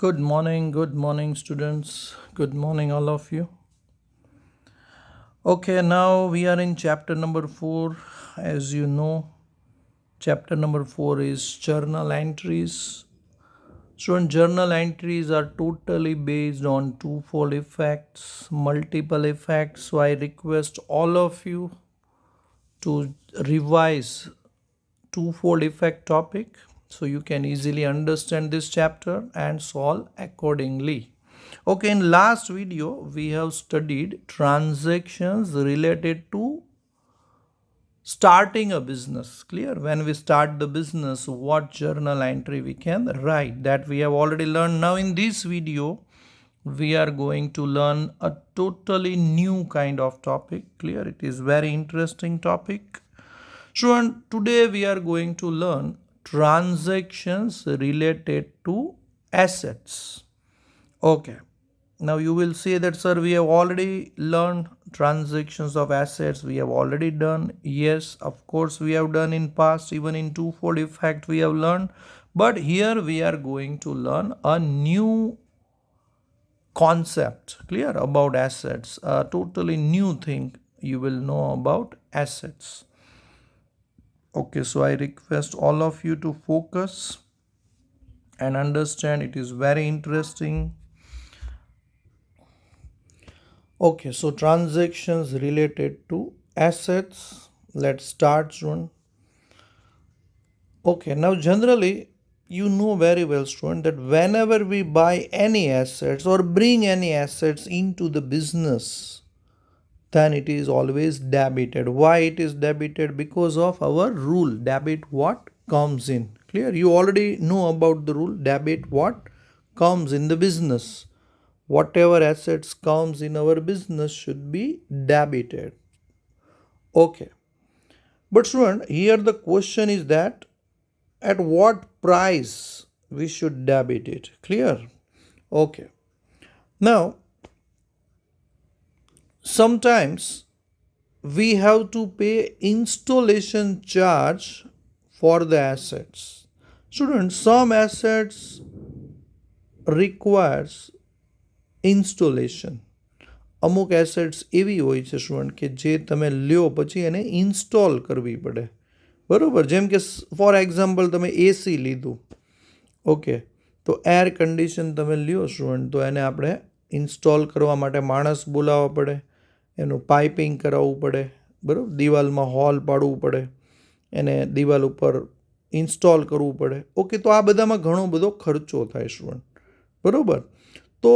Good morning, students. Good morning, all of you. Okay, now we are in chapter number 4. As you know, chapter number 4 is journal entries. Student, journal entries are totally based on twofold effects, multiple effects. So I request all of you to revise twofold effect topic so you can easily understand this chapter and solve accordingly. Okay, in last video we have studied transactions related to starting a business. Clear? When we start the business, what journal entry we can write, that we have already learned. Now in this video we are going to learn a totally new kind of topic. Clear? It is very interesting topic. Student, today we are going to learn transactions related to assets. Okay. Now you will say that, sir, we have already learned transactions of assets. We have already done. Yes, of course, we have done in past, even in twofold effect we have learned. But here we are going to learn a new concept, clear, about assets. A totally new thing you will know about assets. Okay, so I request all of you to focus and understand. It is very interesting. Okay, so transactions related to assets. Let's start soon. Okay, now generally you know very well, student, that whenever we buy any assets or bring any assets into the business, then it is always debited. Why it is debited? Because of our rule, debit what comes in. Clear? You already know about the rule, debit what comes in the business. Whatever assets comes in our business should be debited. Okay, but student, here the question is that at what price we should debit it. Clear? Okay, now sometimes we have to pay installation charge for the assets. Students, some assets requires installation. અમુક assets એવી હોય છે student કે જે તમે લ્યો પછી એને ઇન્સ્ટોલ કરવી પડે, બરાબર. જેમ કે ફોર એક્ઝામ્પલ તમે એસી લીધું, ઓકે, તો એર કન્ડિશન તમે લ્યો સ્ટુડન્ટ, તો એને આપણે ઇન્સ્ટોલ કરવા માટે માણસ બોલાવવા પડે, એનું પાઇપિંગ કરાવવું પડે, બરાબર, દિવાલમાં હોલ પાડવું પડે, એને દિવાલ ઉપર ઇન્સ્ટોલ કરવું પડે. ઓકે, તો આ બધામાં ઘણો બધો ખર્ચો થાય સ્ટુડન્ટ, બરાબર. તો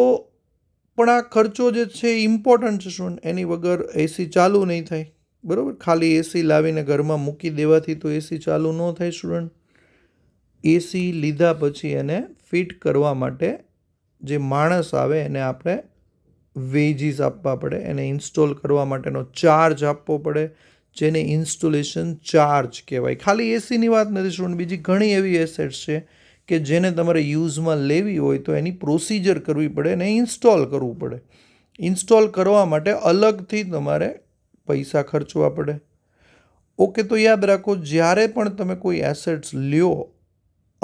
પણ આ ખર્ચો જે છે એ ઇમ્પોર્ટન્ટ છે સ્ટુડન્ટ. એની વગર એસી ચાલુ નહીં થાય, બરાબર. ખાલી એસી લાવીને ઘરમાં મૂકી દેવાથી તો એસી ચાલુ ન થાય સ્ટુડન્ટ. એસી લીધા પછી એને ફિટ કરવા માટે જે માણસ આવે એને આપણે વેજીસ આપવા પડે, એને ઇન્સ્ટોલ કરવા માટેનો ચાર્જ આપવો પડે, જેને ઇન્સ્ટોલેશન ચાર્જ કહેવાય. ખાલી એસીની વાત નથી સ્ટુડન્ટ, બીજી ઘણી એવી એસેટ્સ છે કે જેને તમારે યુઝમાં લેવી હોય તો એની પ્રોસિજર કરવી પડે અને ઇન્સ્ટોલ કરવું પડે. ઇન્સ્ટોલ કરવા માટે અલગથી તમારે પૈસા ખર્ચવા પડે. ઓકે, તો યાદ રાખો, જ્યારે પણ તમે કોઈ એસેટ્સ લ્યો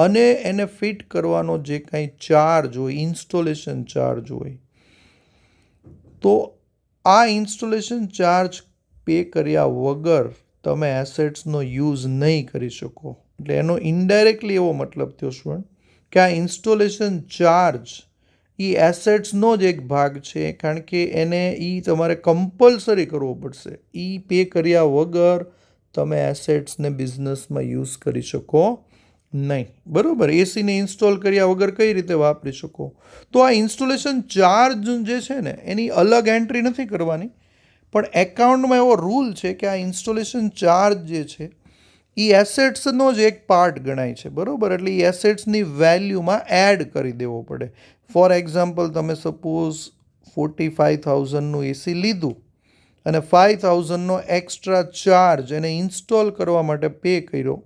અને એને ફિટ કરવાનો જે કાંઈ ચાર્જ હોય, ઇન્સ્ટોલેશન ચાર્જ હોય, તો આ ઇન્સ્ટોલેશન ચાર્જ પે કર્યા વગર તમે એસેટ્સનો યુઝ નહીં કરી શકો. એટલે એનો ઇનડાયરેક્ટલી એવો મતલબ થયો સ્ટુડન્ટ કે આ ઇન્સ્ટોલેશન ચાર્જ એ એસેટ્સનો જ એક ભાગ છે, કારણ કે એને એ તમારે કમ્પલસરી કરવો પડશે. એ પે કર્યા વગર તમે એસેટ્સને બિઝનેસમાં યુઝ કરી શકો નહીં, બરાબર. એસીને ઇન્સ્ટોલ કર્યા વગર કઈ રીતે વાપરી શકો? તો આ ઇન્સ્ટોલેશન ચાર્જ જે છે ને એની અલગ એન્ટ્રી નથી કરવાની, પણ એકાઉન્ટમાં એવો રૂલ છે કે આ ઇન્સ્ટોલેશન ચાર્જ જે છે એ એસેટ્સનો જ એક પાર્ટ ગણાય છે, બરાબર. એટલે એ એસેટ્સની વેલ્યુમાં એડ કરી દેવો પડે. ફોર એક્ઝામ્પલ, તમે સપોઝ 45,000નું એસી લીધું અને 5,000નો એક્સ્ટ્રા ચાર્જ એને ઇન્સ્ટોલ કરવા માટે પે કર્યો,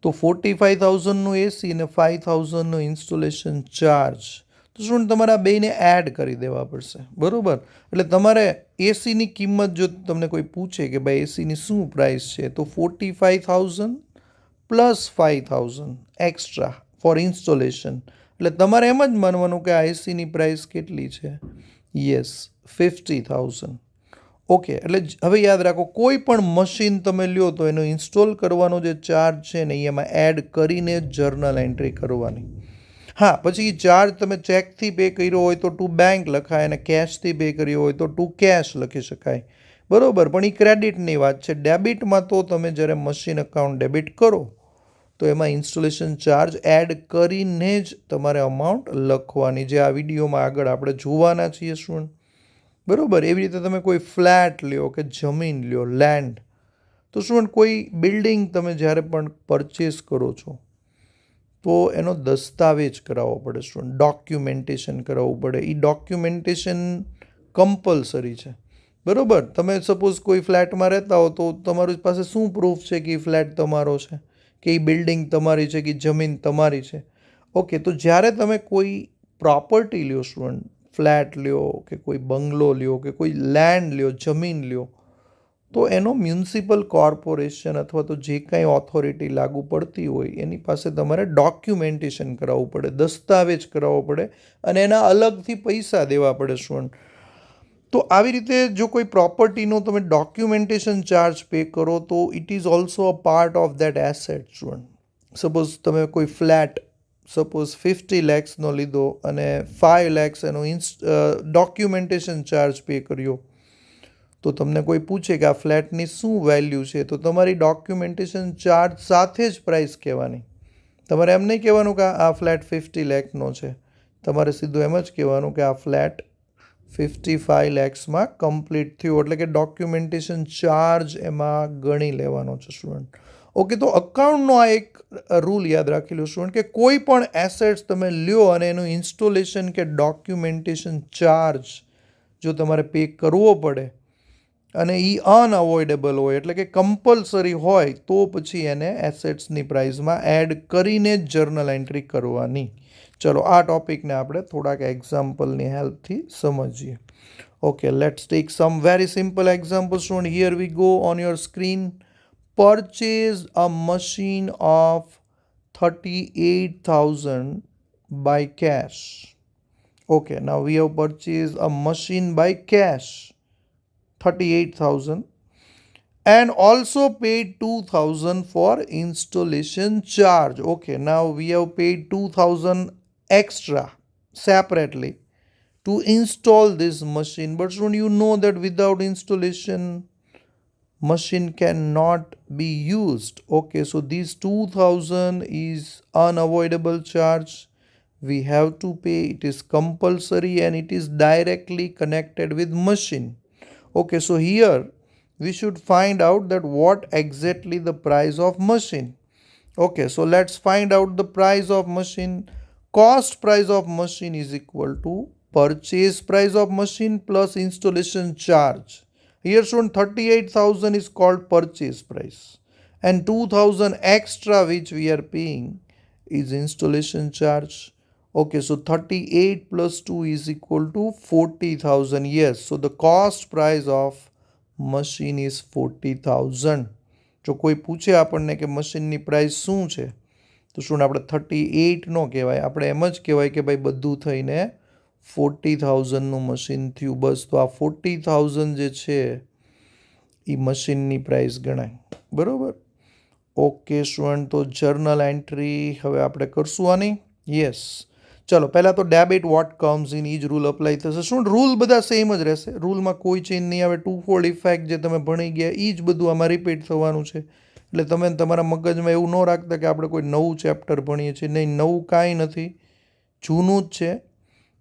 તો 45,000નું એસી અને 5,000નો ઇન્સ્ટોલેશન ચાર્જ, તો શું તમારે આ બેને એડ કરી દેવા પડશે, બરાબર. એટલે તમારે એસીની કિંમત જો તમને કોઈ પૂછે કે ભાઈ એસીની શું પ્રાઇસ છે, તો 45,000 પ્લસ 5,000 એક્સ્ટ્રા ફોર ઇન્સ્ટોલેશન, એટલે તમારે એમ જ માનવાનું કે આ એસીની પ્રાઇસ કેટલી છે. યસ, 50,000. ઓકે, એટલે હવે યાદ રાખો, કોઈ પણ મશીન તમે લ્યો તો એનો ઇન્સ્ટોલ કરવાનો જે ચાર્જ છે ને એ એમાં એડ કરીને જર્નલ એન્ટ્રી કરવાની. હા, પછી એ ચાર્જ તમે ચેકથી પે કર્યો હોય તો ટુ બેંક લખાય અને કેશથી પે કર્યો હોય તો ટુ કેશ લખી શકાય. બરોબર, પણ એ ક્રેડિટની વાત છે. ડેબિટમાં તો તમે જ્યારે મશીન અકાઉન્ટ ડેબિટ કરો તો એમાં ઇન્સ્ટોલેશન ચાર્જ એડ કરીને જ તમારે અમાઉન્ટ લખવાની, જે આ વિડીયોમાં આગળ આપણે જોવાના છીએ સ્ટુડન્ટ. બરોબર, એવી રીતે તમે કોઈ ફ્લેટ લ્યો કે જમીન લ્યો, લેન્ડ, તો સ્ટુડન્ટ કોઈ બિલ્ડિંગ તમે જ્યારે પણ પરચેસ કરો છો તો એનો દસ્તાવેજ કરાવવો પડે સ્ટુડન્ટ, ડોક્યુમેન્ટેશન કરાવવું પડે. એ ડોક્યુમેન્ટેશન કમ્પલસરી છે. બરોબર, તમે સપોઝ કોઈ ફ્લેટમાં રહેતા હો તો તમારી પાસે શું પ્રૂફ છે કે એ ફ્લેટ તમારો છે, કે એ બિલ્ડિંગ તમારી છે, કે જમીન તમારી છે. ઓકે, તો જ્યારે તમે કોઈ પ્રોપર્ટી લ્યો સ્ટુડન્ટ, ફ્લેટ લ્યો કે કોઈ બંગલો લ્યો કે કોઈ લેન્ડ લ્યો, જમીન લ્યો, તો એનો મ્યુનિસિપલ કોર્પોરેશન અથવા તો જે કાંઈ ઓથોરિટી લાગુ પડતી હોય એની પાસે તમારે ડોક્યુમેન્ટેશન કરાવવું પડે, દસ્તાવેજ કરાવવો પડે અને એના અલગથી પૈસા દેવા પડે સ્ટુડન્ટ. તો આવી રીતે જો કોઈ પ્રોપર્ટીનો તમે ડોક્યુમેન્ટેશન ચાર્જ પે કરો તો it is also a part of that asset student. Suppose તમે કોઈ ફ્લેટ સપોઝ 50 lakhsનો લીધો અને 5 lakhs એનો ડોક્યુમેન્ટેશન ચાર્જ પે કર્યો, તો તમને કોઈ પૂછે કે આ ફ્લેટની શું વેલ્યુ છે, તો તમારી ડોક્યુમેન્ટેશન ચાર્જ સાથે જ પ્રાઇસ કહેવાની. તમારે એમ નહીં કહેવાનું કે આ ફ્લેટ 50 lakhનો છે. તમારે સીધું એમ જ કહેવાનું કે આ ફ્લેટ 55 lakhsમાં કમ્પ્લીટ થયું, એટલે કે ડોક્યુમેન્ટેશન ચાર્જ એમાં ગણી લેવાનો છે સ્ટુડન્ટ. ઓકે, તો અકાઉન્ટનો આ એક રૂલ યાદ રાખી લો સ્ટુડન્ટ કે કોઈ પણ એસેટ્સ તમે લ્યો અને એનું ઇન્સ્ટોલેશન કે ડોક્યુમેન્ટેશન ચાર્જ જો તમારે પે કરવો પડે અને એ અનઅવોઇડેબલ હોય, એટલે કે કમ્પલસરી હોય, તો પછી એને એસેટ્સની પ્રાઇસમાં એડ કરીને જ જર્નલ એન્ટ્રી કરવાની. ચલો આ ટોપિકને આપણે થોડાક એક્ઝામ્પલની હેલ્પથી સમજીએ. Okay, let's take sum very simple examples. Here we go on your screen. Purchase a machine of 38,000 by cash. Okay, now we have purchased a machine by cash, 38,000, and also paid 2,000 for installation charge. Okay, now we have paid 2,000 extra separately to install this machine. But soon you know that without installation, machine cannot be used. Okay, so this 2,000 is unavoidable charge. We have to pay. It is compulsory and it is directly connected with machine. Okay, so here we should find out that what exactly the price of machine. Okay, so let's find out the price of machine. Cost price of machine is equal to purchase price of machine plus installation charge. Here shown 38,000 is called purchase price and 2,000 extra which we are paying is installation charge. Okay, so 38 plus 2 is equal to 40,000. Yes, so the cost price of machine is 40,000. જો કોઈ પૂછે આપણને કે મશીનની price શું છે તો શું આપણે 38 નો કહેવાય, આપણે એમ જ કહેવાય કે ભાઈ બધું થઈને 40,000નું મશીન થયું. બસ, તો આ 40,000 જે છે એ મશીનની પ્રાઇસ ગણાય. બરાબર. ઓકે સ્ટુડન્ટ, તો જર્નલ એન્ટ્રી હવે આપણે કરશું આની. યસ, ચલો પહેલાં તો ડેબિટ વોટ કમ્સ ઇન એ જ રૂલ અપ્લાય થશે. શું રૂલ બધા સેમ જ રહેશે, રૂલમાં કોઈ ચેન્જ નહીં આવે. ટુ ફોલ્ડ ઇફેક્ટ જે તમે ભણી ગયા એ જ બધું આમાં રિપીટ થવાનું છે. એટલે તમે તમારા મગજમાં એવું ન રાખતા કે આપણે કોઈ નવું ચેપ્ટર ભણીએ છીએ. નહીં, નવું કાંઈ નથી, જૂનું જ છે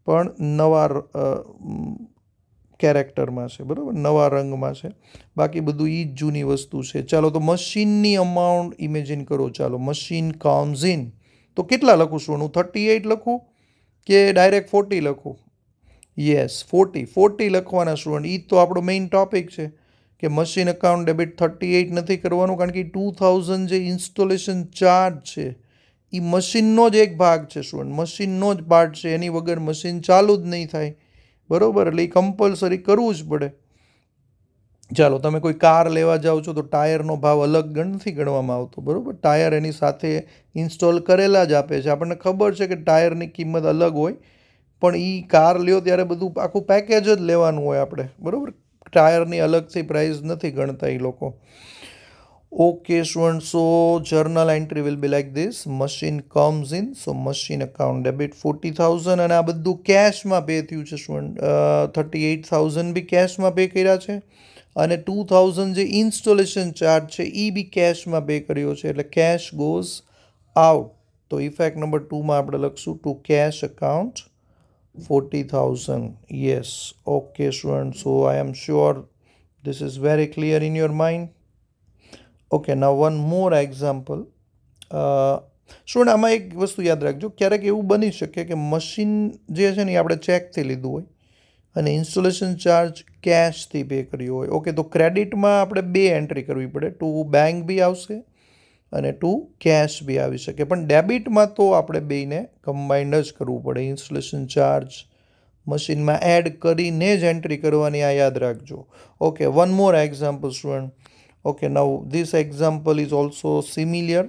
પણ નવા કેરેક્ટરમાં છે. બરાબર, નવા રંગમાં છે. બાકી બધું એ જ જૂની વસ્તુ છે. ચાલો તો મશીનની અમાઉન્ટ ઇમેજિન કરો. ચાલો, મશીન કમ્સ ઇન, તો કેટલા લખું છું હું? 38 લખું કે ડાયરેક્ટ 40 લખું? યસ, 40 લખવાના સ્ટુડન્ટ. એ તો આપણો મેઇન ટોપિક છે કે મશીન અકાઉન્ટ ડેબિટ 38 નથી કરવાનું, કારણ કે 2,000 જે ઇન્સ્ટોલેશન ચાર્જ છે એ મશીનનો જ એક ભાગ છે સ્ટુડન્ટ, મશીનનો જ પાર્ટ છે. એની વગર મશીન ચાલુ જ નહીં થાય. બરાબર, એટલે એ કમ્પલસરી કરવું જ પડે. ચાલો તમે કોઈ કાર લેવા જાઓ છો તો ટાયરનો ભાવ અલગ નથી ગણવામાં આવતો, બરાબર. ટાયર એની સાથે ઇન્સ્ટોલ કરેલા જ આપે છે. આપણને ખબર છે કે ટાયરની કિંમત અલગ હોય, પણ એ કાર લ્યો ત્યારે બધું આખું પેકેજ જ લેવાનું હોય આપણે, બરાબર. ટાયરની અલગથી પ્રાઇસ નથી ગણતા એ લોકો. Okay, students. So journal entry will be like this. Machine comes in. So machine account debit 40,000 અને આ બધું કેશમાં પે થયું છે સ્ટુડન્ટ. 38,000 બી કેશમાં પે કર્યા છે અને 2,000 જે ઇન્સ્ટોલેશન ચાર્જ છે એ બી કેશમાં પે કર્યો છે, એટલે કેશ ગોઝ આઉટ. તો ઇફેક્ટ નંબર 2માં આપણે લખશું to cash account 40,000. Yes. Okay, student. So I am sure this is very clear in your mind. Okay, now one more example. Student આમાં એક વસ્તુ યાદ રાખજો, ક્યારેક એવું બની શકે કે મશીન જે છે ને એ આપણે ચેકથી લીધું હોય અને ઇન્સ્ટોલેશન ચાર્જ કેશથી પે કર્યો હોય. ઓકે, તો ક્રેડિટમાં આપણે બે એન્ટ્રી કરવી પડે, ટુ બેંક બી આવશે અને ટુ કેશ બી આવી શકે, પણ ડેબિટમાં તો આપણે બેયને કમ્બાઇન્ડ જ કરવું પડે. ઇન્સ્ટોલેશન ચાર્જ મશીનમાં એડ કરીને જ એન્ટ્રી કરવાની, આ યાદ રાખજો. Okay, one more example student. Okay, now this example is also similar.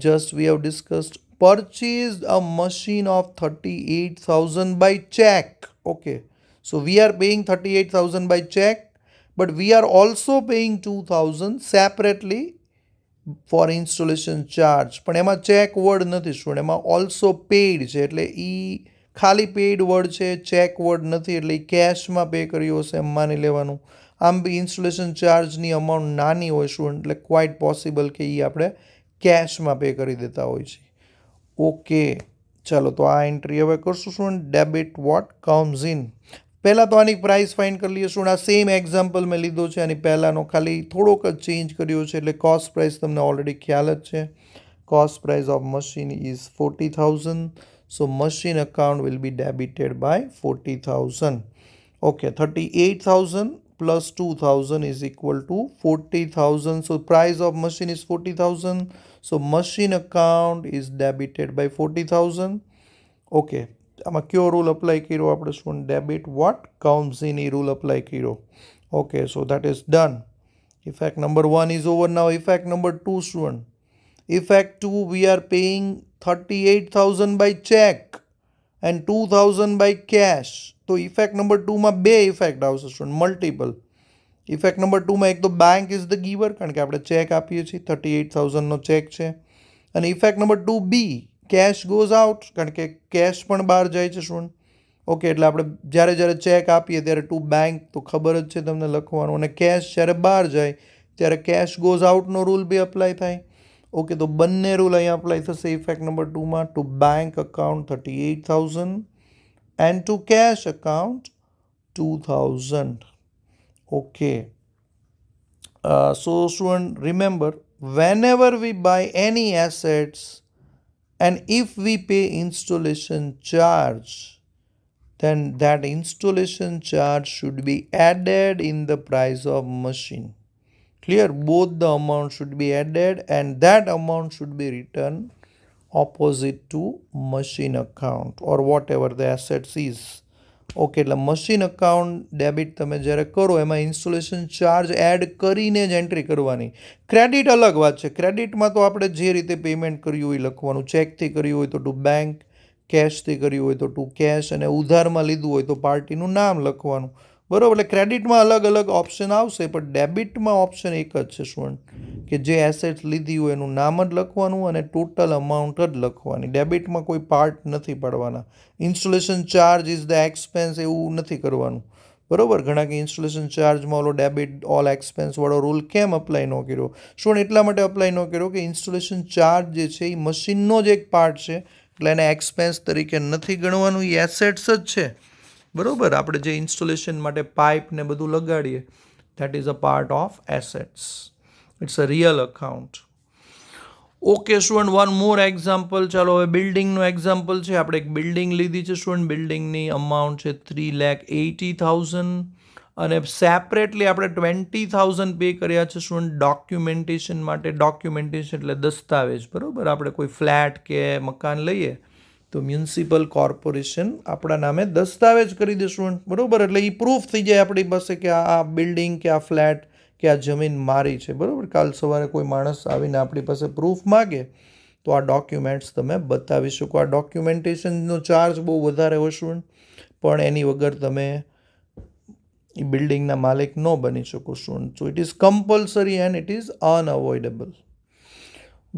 Just we have discussed purchased a machine of 38,000 by check. Okay, so we are paying 38,000 by check, but we are also paying 2,000 separately for installation charge. પણ એમાં check word નથી student, એમાં also paid છે, એટલે એ ખાલી paid word છે, check word નથી, એટલે એ કેશમાં પે કર્યો હશે એમ માની લેવાનું. આમ બી ઇન્સ્ટોલેશન ચાર્જની અમાઉન્ટ નાની હોય સ્ટુડન્ટ, એટલે ક્વાઇટ પોસિબલ કે એ આપણે કેશમાં પે કરી દેતા હોય છે. ઓકે, ચાલો તો આ એન્ટ્રી હવે કરશું student. Debit what comes in. પહેલાં તો આની પ્રાઇસ ફાઇન્ડ કરી લઈએ સ્ટુડન્ટ. આ સેમ એક્ઝામ્પલ મેં લીધો છે, આની પહેલાંનો ખાલી થોડોક જ ચેન્જ કર્યો છે, એટલે કોસ્ટ પ્રાઇસ તમને ઓલરેડી ખ્યાલ જ છે. Cost price of machine is 40,000. So machine account will be debited by 40,000. Okay, 38,000 plus 2,000 is equal to 40,000. So price of machine is 40,000. So machine account is debited by 40,000. Okay, આમાં કયો rule apply કર્યો આપણે student? Debit what comes in, એ rule apply કર્યો. Okay, so that is done. Effect number 1 is over. Now effect number 2 student. Effect 2, we are paying 38,000 by check and 2,000 by cash. તો effect number 2માં બે effect આવશે student, multiple. Effect number 2માં એક તો bank is the giver, કારણ કે આપણે check આપીએ છીએ, 38,000નો ચેક છે. અને effect number 2B, cash goes out, કારણ કે કેશ પણ બહાર જાય છે સ્ટુડન્ટ. ઓકે, એટલે આપણે જ્યારે જ્યારે ચેક આપીએ ત્યારે ટુ બેંક તો ખબર જ છે તમને લખવાનું, અને કેશ જ્યારે બહાર જાય ત્યારે કેશ ગોઝ આઉટનો રૂલ બી અપ્લાય થાય. ઓકે, તો બંને રૂલ અહીંયા અપ્લાય થશે ઇફેક્ટ નંબર 2માં. To bank account 38,000 and to cash account 2,000. Okay. So student, remember, whenever we buy any assets and if we pay installation charge, then that installation charge should be added in the price of machine. Clear? Both the amount should be added and that amount should be returned opposite to machine account or whatever the assets is. Okay, એટલે machine account debit તમે જ્યારે કરો એમાં installation charge add કરીને જ entry કરવાની. Credit અલગ વાત છે. ક્રેડિટમાં તો આપણે જે રીતે પેમેન્ટ કર્યું હોય લખવાનું. ચેકથી કર્યું હોય તો ટુ બેંક, કેશથી કર્યું હોય તો ટુ કેશ, અને ઉધારમાં લીધું હોય તો પાર્ટીનું નામ લખવાનું, બરાબર. એટલે ક્રેડિટમાં અલગ અલગ ઓપ્શન આવશે, પણ ડેબિટમાં ઓપ્શન એક જ છે સ્ટુડન્ટ, કે જે એસેટ્સ લીધી હોય એનું નામ જ લખવાનું અને ટોટલ અમાઉન્ટ જ લખવાની. ડેબિટમાં કોઈ પાર્ટ નથી પાડવાના. Installation charge is the expense એવું નથી કરવાનું, બરાબર. ઘણા કે ઇન્સ્ટોલેશન ચાર્જમાં ઓલો ડેબિટ ઓલ એક્સપેન્સવાળો રૂલ કેમ અપ્લાય ન કર્યો સ્ટુડન્ટ? એટલા માટે અપ્લાય ન કર્યો કે ઇન્સ્ટોલેશન ચાર્જ જે છે એ મશીનનો જ એક પાર્ટ છે, એટલે એને એક્સપેન્સ તરીકે નથી ગણવાનું, એ એસેટ્સ જ છે, બરાબર. આપણે જે ઇન્સ્ટોલેશન માટે પાઇપ ને બધું લગાડીએ, that is a part of assets. It's a real account. Okay student, one more example. ચાલો હવે બિલ્ડિંગનું એક્ઝામ્પલ છે. આપણે એક બિલ્ડિંગ લીધી છે સ્ટુડન્ટ. બિલ્ડિંગની અમાઉન્ટ છે 3,80,000 અને સેપરેટલી આપણે 20,000 પે કર્યા છે સ્ટુડન્ટ ડોક્યુમેન્ટેશન માટે. ડોક્યુમેન્ટેશન એટલે દસ્તાવેજ, બરાબર. આપણે કોઈ ફ્લેટ કે મકાન લઈએ તો મ્યુનિસિપલ કોર્પોરેશન આપણા નામે દસ્તાવેજ કરી દેશું, બરાબર. એટલે એ પ્રૂફ થઈ જાય આપણી પાસે કે આ બિલ્ડિંગ કે આ ફ્લેટ કે આ જમીન મારી છે, બરાબર. કાલ સવારે કોઈ માણસ આવીને આપણી પાસે પ્રૂફ માગે તો આ ડોક્યુમેન્ટ્સ તમે બતાવી શકો. આ ડોક્યુમેન્ટેશનનો ચાર્જ બહુ વધારે હોય સ્ટુડન્ટ, પણ એની વગર તમે એ બિલ્ડિંગના માલિક ન બની શકો student. So it is compulsory and it is unavoidable.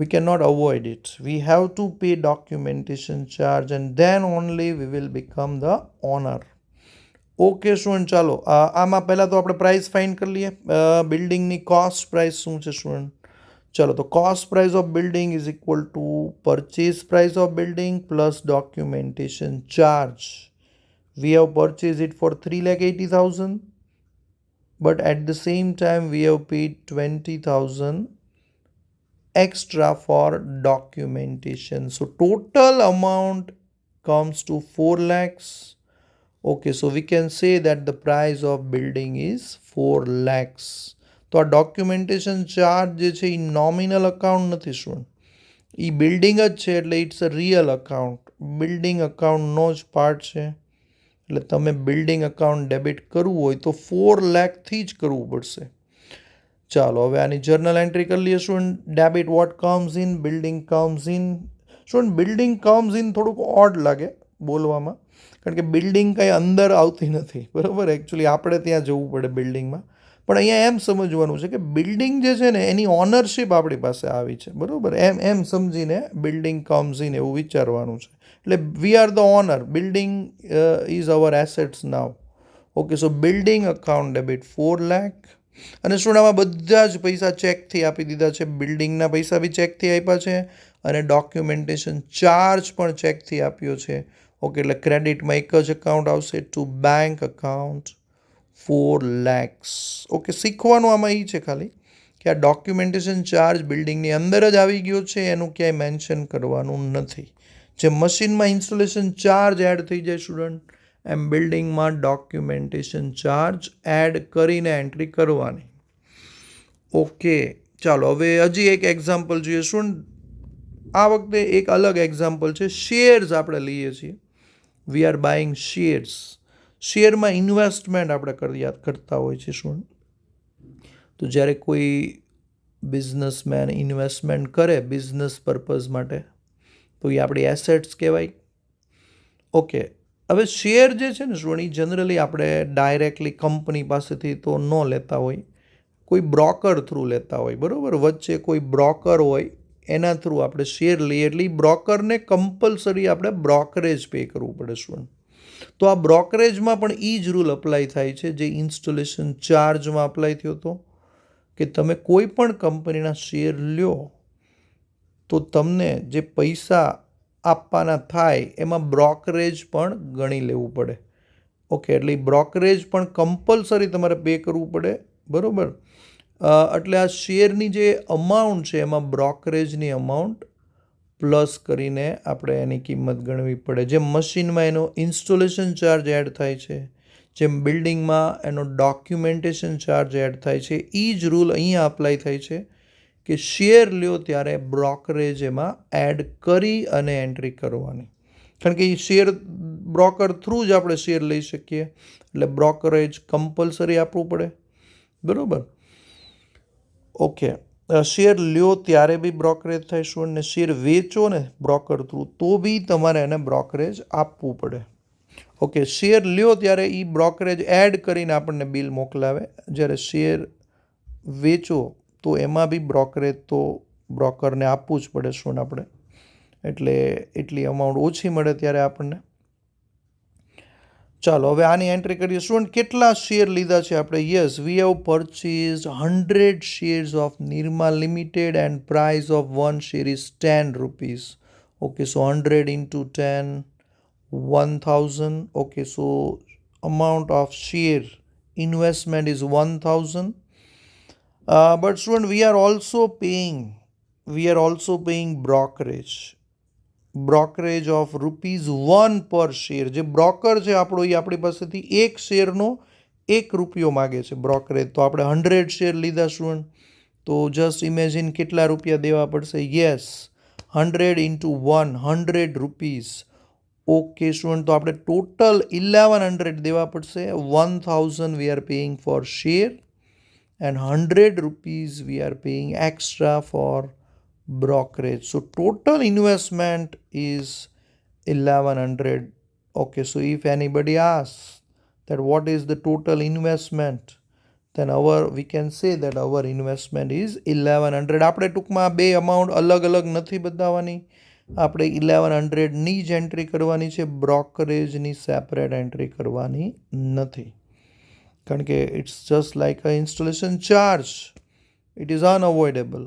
We cannot avoid it. We have to pay documentation charge and then only we will become the owner. Okay student, ચાલો આમાં પહેલાં તો આપણે પ્રાઇસ ફાઇન્ડ કરી લઈએ. બિલ્ડિંગની cost price શું છે student? ચલો, તો cost price of building is equal to purchase price of building plus documentation charge. We have purchased it for 3,80,000, but at the same time we have paid 20,000 extra for documentation. So total amount comes to 4 lakhs. Okay, so we can say that the price of building is 4 lakhs. તો આ documentation charge જે છે એ nominal account નથી શું, એ building જ છે, એટલે it's a real account. Building અકાઉન્ટનો જ પાર્ટ છે, એટલે તમે બિલ્ડિંગ અકાઉન્ટ ડેબિટ કરવું હોય તો 4 લાખથી જ કરવું પડશે. ચાલો હવે આની જર્નલ એન્ટ્રી કરી લઈએ student. Debit what comes in, building comes in. Student, building comes in થોડુંક ઓડ લાગે બોલવામાં, કારણ કે બિલ્ડિંગ કંઈ અંદર આવતી નથી, બરાબર. એકચ્યુઅલી આપણે ત્યાં જવું પડે બિલ્ડિંગમાં. પણ અહીંયા એમ સમજવાનું છે કે બિલ્ડિંગ જે છે ને એની ઓનરશિપ આપણી પાસે આવી છે, બરાબર. એમ સમજીને બિલ્ડિંગ કમ્સ ઇન એવું વિચારવાનું છે. એટલે we are the owner, building is our assets now. Okay, so building account debit 4 lakh. અને સ્ટુડન્ટમાં બધા જ પૈસા ચેકથી આપી દીધા છે. બિલ્ડિંગના પૈસા બી ચેકથી આપ્યા છે અને ડોક્યુમેન્ટેશન ચાર્જ પણ ચેકથી આપ્યો છે. ઓકે, એટલે ક્રેડિટમાં એક જ અકાઉન્ટ આવશે, two bank account 4 lakhs. Okay, શીખવાનું આમાં એ છે ખાલી કે આ ડોક્યુમેન્ટેશન ચાર્જ બિલ્ડિંગની અંદર જ આવી ગયો છે, એનું ક્યાંય મેન્શન કરવાનું નથી. જે મશીનમાં ઇન્સ્ટોલેશન ચાર્જ એડ થઈ જાય સ્ટુડન્ટ, એમ બિલ્ડિંગમાં ડોક્યુમેન્ટેશન ચાર્જ એડ કરીને એન્ટ્રી કરવાની. ઓકે, ચાલો હવે હજી એક એક્ઝામ્પલ જોઈએ સ્ટુડન્ટ. આ વખતે એક અલગ એક્ઝામ્પલ છે. શેર્સ આપણે લઈએ છીએ, વી આર બાઇંગ શેર્સ. શેરમાં ઇન્વેસ્ટમેન્ટ આપણે કરતા હોય છે સ્ટુડન્ટ. તો જ્યારે કોઈ બિઝનેસમેન ઇન્વેસ્ટમેન્ટ કરે બિઝનેસ પર્પઝ માટે, તો એ આપણી એસેટ્સ કહેવાય. ઓકે, હવે શેર જે છે ને સ્ટુડન્ટ, એ જનરલી આપણે ડાયરેક્ટલી કંપની પાસેથી તો ન લેતા હોય, કોઈ બ્રોકર થ્રુ લેતા હોય, બરાબર. વચ્ચે કોઈ બ્રોકર હોય એના થ્રુ આપણે શેર લઈએ, એટલે એ બ્રોકરને કમ્પલસરી આપણે બ્રોકરેજ પે કરવું પડે સ્ટુડન્ટ. તો આ બ્રોકરેજમાં પણ એ જ રૂલ અપ્લાય થાય છે જે ઇન્સ્ટોલેશન ચાર્જમાં અપ્લાય થયો હતો, કે તમે કોઈ પણ કંપનીના શેર લ્યો તો તમને જે પૈસા આપવાના થાય એમાં બ્રોકરેજ પણ ગણી લેવું પડે. ઓકે, એટલે બ્રોકરેજ પણ કમ્પલસરી તમારે પે કરવું પડે, બરાબર. એટલે આ શેરની જે અમાઉન્ટ છે એમાં બ્રોકરેજની અમાઉન્ટ પ્લસ કરીને આપણે એની કિંમત ગણવી પડે. જેમ મશીનમાં એનો ઇન્સ્ટોલેશન ચાર્જ એડ થાય છે, જેમ બિલ્ડિંગમાં એનો ડોક્યુમેન્ટેશન ચાર્જ એડ થાય છે, એ જ રૂલ અહીંયા અપ્લાય થાય છે કે શેર લ્યો ત્યારે બ્રોકરેજ એમાં એડ કરી અને એન્ટ્રી કરવાની. કારણ કે એ શેર બ્રોકર થ્રુ જ આપણે શેર લઈ શકીએ, એટલે બ્રોકરેજ કમ્પલસરી આપવું પડે, બરાબર. ઓકે, શેર લ્યો ત્યારે બી બ્રોકરેજ થાય શું, ને શેર વેચો ને બ્રોકર થ્રુ તો બી તમારે એને બ્રોકરેજ આપવું પડે. ઓકે, શેર લ્યો ત્યારે એ બ્રોકરેજ એડ કરીને આપણને બિલ મોકલાવે. જ્યારે શેર વેચો તો એમાં બી બ્રોકરેજ તો બ્રોકરને આપવું જ પડે શું આપણે, એટલે એટલી અમાઉન્ટ ઓછી મળે ત્યારે આપણને. ચાલો હવે આની એન્ટ્રી કરીએ. સ્ટુડન્ટ, કેટલા શેર લીધા છે આપણે? Yes, we have purchased 100 shares of Nirma limited and price of 1 share is 10 rupees. Okay, so 100 into 10, 1000. Okay, so amount of share investment is 1000. But student, we are also paying brokerage of ₹1 per share. જે broker છે આપણો એ આપણી પાસેથી એક શેરનો ₹1 માગે છે brokerage. તો આપણે 100 શેર લીધા સ્ટુડન્ટ, તો જસ્ટ ઇમેજિન કેટલા રૂપિયા દેવા પડશે. Yes, 100 into 1, ₹100. ઓકે સ્ટુડન્ટ, તો આપણે ટોટલ 1100 દેવા પડશે. 1000 we are paying for share and 100 rupees we are paying extra for brokerage. So total investment is 1100. Okay, so if anybody asks that what is the total investment, then we can say that our investment is 1100. આપણે ટૂંકમાં બે amount અલગ અલગ નથી બતાવવાની, આપણે 1100ની જ entry કરવાની છે, બ્રોકરેજની સેપરેટ એન્ટ્રી કરવાની નથી, કારણ કે it's just like a installation charge, it is unavoidable.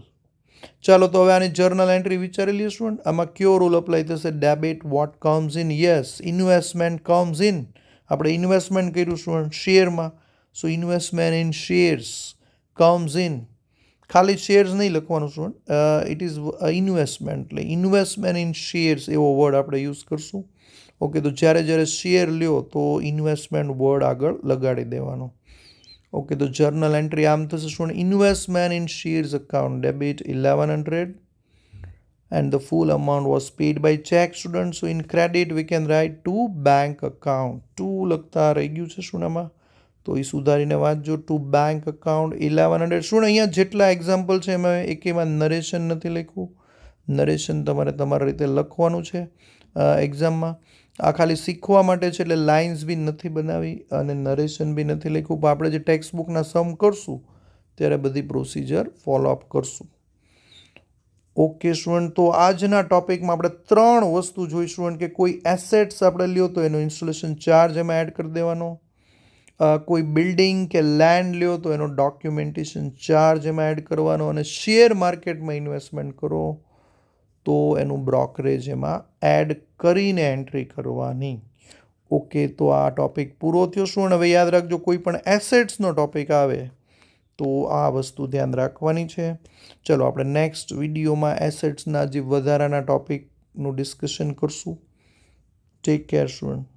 ચાલો, તો હવે આની જર્નલ એન્ટ્રી વિચારી લઈએ સ્ટુડન્ટ. આમાં કયો રૂલ અપ્લાય થશે? Debit what comes in. Yes, investment comes in. આપણે ઇન્વેસ્ટમેન્ટ કર્યું સ્ટુડન્ટ શેરમાં, so investment in shares comes in. ખાલી શેર્સ નહીં લખવાનું સ્ટુડન્ટ, ઇટ ઇઝ ઇન્વેસ્ટમેન્ટ, એટલે ઇન્વેસ્ટમેન્ટ ઇન શેર્સ એવો વર્ડ આપણે યુઝ કરશું. ઓકે, તો જ્યારે જ્યારે શેર લ્યો તો ઇન્વેસ્ટમેન્ટ વર્ડ આગળ લગાડી દેવાનો. ઓકે, તો જર્નલ એન્ટ્રી આમ થશે student, investment in shares account debit 1100 and the full amount was paid by check student. So in credit we can write to bank account. To લખતા રહી ગયું છે સ્ટુડન્ટમાં, તો એ સુધારીને વાંચજો. To bank account 1100. સ્ટુડન્ટ, અહીંયા જેટલા એક્ઝામ્પલ છે એમાં એકેમાં નરેશન નથી લખ્યું. નરેશન તમારે તમારી રીતે લખવાનું છે એક્ઝામમાં. આ ખાલી શીખવા માટે છે, એટલે લાઇન્સ બી નથી બનાવી અને નરેશન બી નથી લખ્યું. પણ આપણે જે ટેક્સ્ટ બુકના સમ કરશું ત્યારે બધી પ્રોસિજર ફોલોઅપ કરશું. ઓકે સ્ટુડન્ટ, તો આજના ટોપિકમાં આપણે 3 વસ્તુ જોઈ સ્ટુડન્ટ, કે કોઈ એસેટ્સ આપણે લ્યો તો એનો ઇન્સ્ટોલેશન ચાર્જ એમાં એડ કરી દેવાનો, કોઈ બિલ્ડિંગ કે લેન્ડ લ્યો તો એનો ડોક્યુમેન્ટેશન ચાર્જ એમાં એડ કરવાનો, અને શેર માર્કેટમાં ઇન્વેસ્ટમેન્ટ કરો તો એનું બ્રોકરેજ એમાં એડ કરીને એન્ટ્રી કરવાની. ઓકે, તો આ ટોપિક પૂરો થયો સ્ટુડન્ટ. હવે યાદ રાખજો, કોઈ પણ એસેટ્સનો ટોપિક આવે તો આ વસ્તુ ધ્યાન રાખવાની છે. ચલો, આપણે નેક્સ્ટ વિડીયોમાં એસેટ્સના જે વધારાના ટોપિકનું ડિસ્કશન કરશું. Take care student.